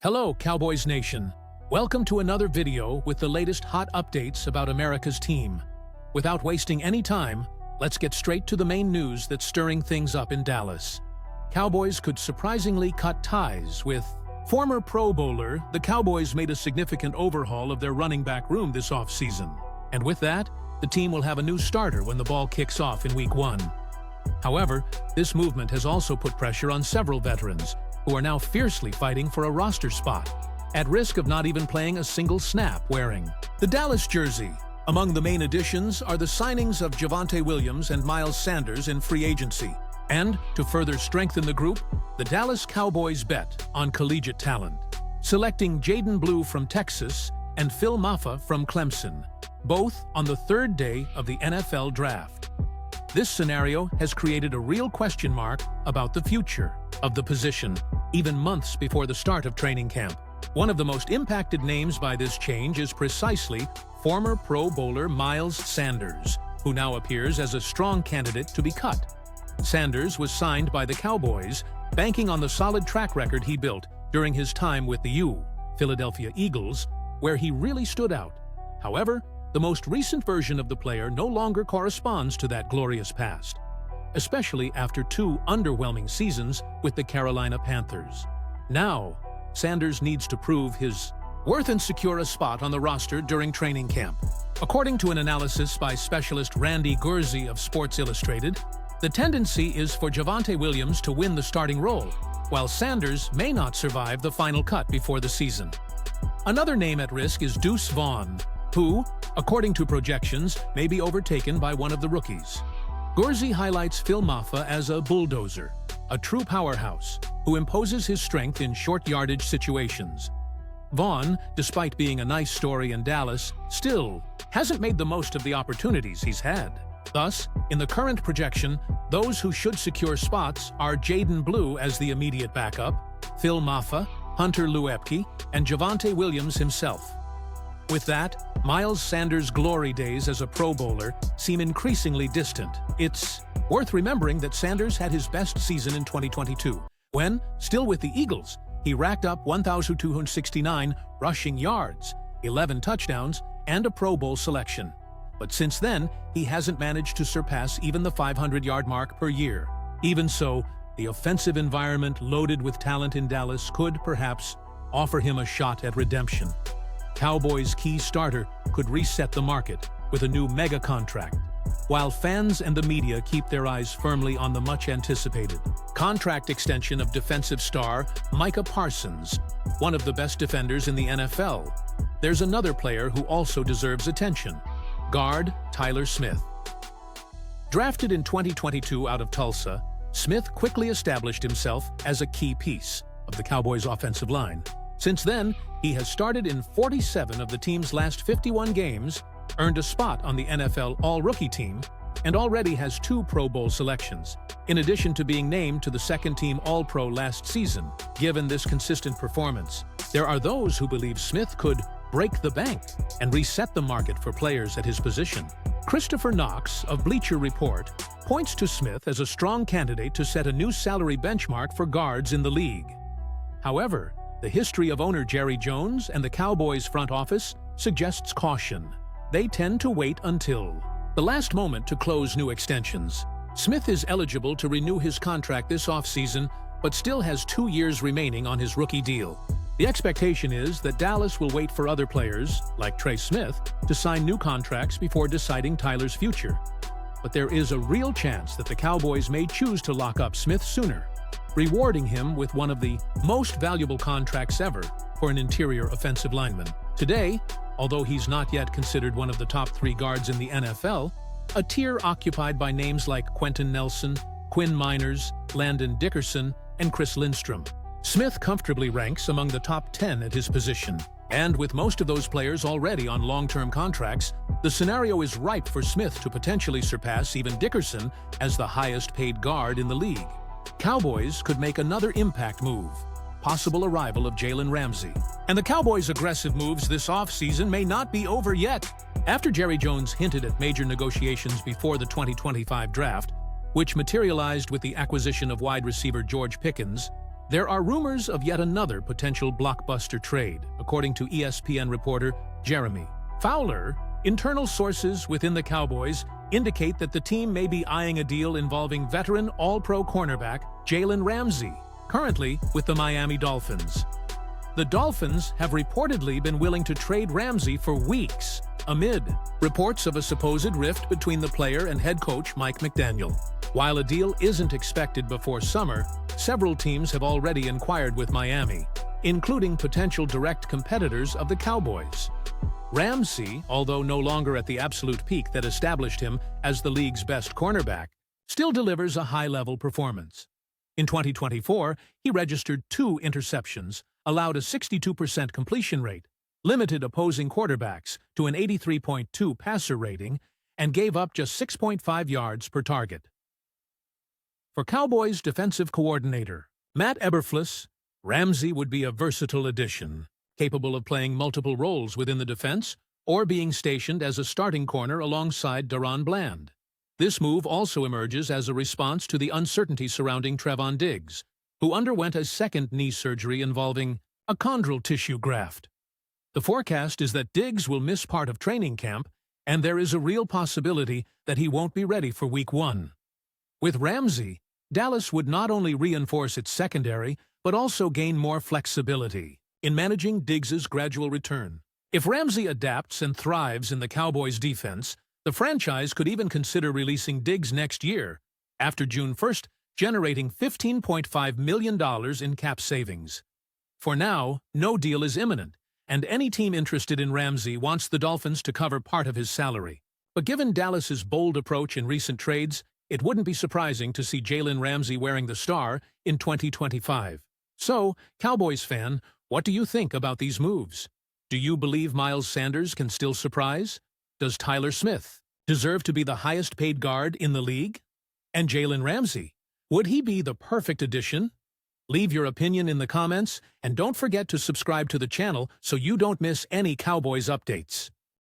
Hello, Cowboys Nation. Welcome to another video with the latest hot updates about America's team. Without wasting any time, let's get straight to the main news that's stirring things up in Dallas. Cowboys could surprisingly cut ties with former Pro Bowler. The Cowboys made a significant overhaul of their running back room this offseason. And with that, the team will have a new starter when the ball kicks off in Week 1. However, this movement has also put pressure on several veterans, who are now fiercely fighting for a roster spot, at risk of not even playing a single snap wearing the Dallas jersey. Among the main additions are the signings of Javonte Williams and Miles Sanders in free agency. And, to further strengthen the group, the Dallas Cowboys bet on collegiate talent, selecting Jalen Blue from Texas and Phil Mafah from Clemson, both on the third day of the NFL draft. This scenario has created a real question mark about the future of the position, even months before the start of training camp. One of the most impacted names by this change is precisely former Pro Bowler Miles Sanders, who now appears as a strong candidate to be cut. Sanders was signed by the Cowboys, banking on the solid track record he built during his time with the Philadelphia Eagles, where he really stood out. However, the most recent version of the player no longer corresponds to that glorious past, especially after two underwhelming seasons with the Carolina Panthers. Now, Sanders needs to prove his worth and secure a spot on the roster during training camp. According to an analysis by specialist Randy Gurzy of Sports Illustrated, the tendency is for Javonte Williams to win the starting role, while Sanders may not survive the final cut before the season. Another name at risk is Deuce Vaughn, who, according to projections, may be overtaken by one of the rookies. Gurzy highlights Phil Mafah as a bulldozer, a true powerhouse, who imposes his strength in short-yardage situations. Vaughn, despite being a nice story in Dallas, still hasn't made the most of the opportunities he's had. Thus, in the current projection, those who should secure spots are Jalen Blue as the immediate backup, Phil Mafah, Hunter Luepke, and Javonte Williams himself. With that, Miles Sanders' glory days as a Pro Bowler seem increasingly distant. It's worth remembering that Sanders had his best season in 2022, when, still with the Eagles, he racked up 1,269 rushing yards, 11 touchdowns, and a Pro Bowl selection. But since then, he hasn't managed to surpass even the 500-yard mark per year. Even so, the offensive environment loaded with talent in Dallas could perhaps offer him a shot at redemption. Cowboys' key starter could reset the market with a new mega contract, while fans and the media keep their eyes firmly on the much-anticipated contract extension of defensive star Micah Parsons, one of the best defenders in the NFL. There's another player who also deserves attention: guard Tyler Smith. Drafted in 2022 out of Tulsa, Smith quickly established himself as a key piece of the Cowboys' offensive line. Since then, he has started in 47 of the team's last 51 games, earned a spot on the NFL All-Rookie team, and already has 2 Pro Bowl selections, in addition to being named to the second-team All-Pro last season. Given this consistent performance, there are those who believe Smith could break the bank and reset the market for players at his position. Christopher Knox of Bleacher Report points to Smith as a strong candidate to set a new salary benchmark for guards in the league. However, the history of owner Jerry Jones and the Cowboys front office suggests caution. They tend to wait until the last moment to close new extensions. Smith is eligible to renew his contract this offseason, but still has 2 years remaining on his rookie deal. The expectation is that Dallas will wait for other players, like Trey Smith, to sign new contracts before deciding Tyler's future. But there is a real chance that the Cowboys may choose to lock up Smith sooner, rewarding him with one of the most valuable contracts ever for an interior offensive lineman. Today, although he's not yet considered one of the top 3 guards in the NFL, a tier occupied by names like Quentin Nelson, Quinn Miners, Landon Dickerson, and Chris Lindstrom, Smith comfortably ranks among the top 10 at his position. And with most of those players already on long-term contracts, the scenario is ripe for Smith to potentially surpass even Dickerson as the highest-paid guard in the league. Cowboys could make another impact move: possible arrival of Jalen Ramsey. And the Cowboys' aggressive moves this offseason may not be over yet. After Jerry Jones hinted at major negotiations before the 2025 draft, which materialized with the acquisition of wide receiver George Pickens, There are rumors of yet another potential blockbuster trade, according to ESPN reporter Jeremy Fowler. Internal sources within the Cowboys indicate that the team may be eyeing a deal involving veteran All-Pro cornerback Jalen Ramsey, currently with the Miami Dolphins. The Dolphins have reportedly been willing to trade Ramsey for weeks, amid reports of a supposed rift between the player and head coach Mike McDaniel. While a deal isn't expected before summer, several teams have already inquired with Miami, including potential direct competitors of the Cowboys. Ramsey, although no longer at the absolute peak that established him as the league's best cornerback, still delivers a high-level performance. In 2024, he registered 2 interceptions, allowed a 62% completion rate, limited opposing quarterbacks to an 83.2 passer rating, and gave up just 6.5 yards per target. For Cowboys defensive coordinator Matt Eberflus, Ramsey would be a versatile addition, capable of playing multiple roles within the defense or being stationed as a starting corner alongside Deron Bland. This move also emerges as a response to the uncertainty surrounding Trevon Diggs, who underwent a second knee surgery involving a chondral tissue graft. The forecast is that Diggs will miss part of training camp, and there is a real possibility that he won't be ready for Week 1. With Ramsey, Dallas would not only reinforce its secondary, but also gain more flexibility in managing Diggs's gradual return. If Ramsey adapts and thrives in the Cowboys' defense, the franchise could even consider releasing Diggs next year, after June 1st, generating $15.5 million in cap savings. For now, no deal is imminent, and any team interested in Ramsey wants the Dolphins to cover part of his salary. But given Dallas's bold approach in recent trades, it wouldn't be surprising to see Jalen Ramsey wearing the star in 2025. So, Cowboys fan, what do you think about these moves? Do you believe Miles Sanders can still surprise? Does Tyler Smith deserve to be the highest-paid guard in the league? And Jalen Ramsey, would he be the perfect addition? Leave your opinion in the comments, and don't forget to subscribe to the channel so you don't miss any Cowboys updates.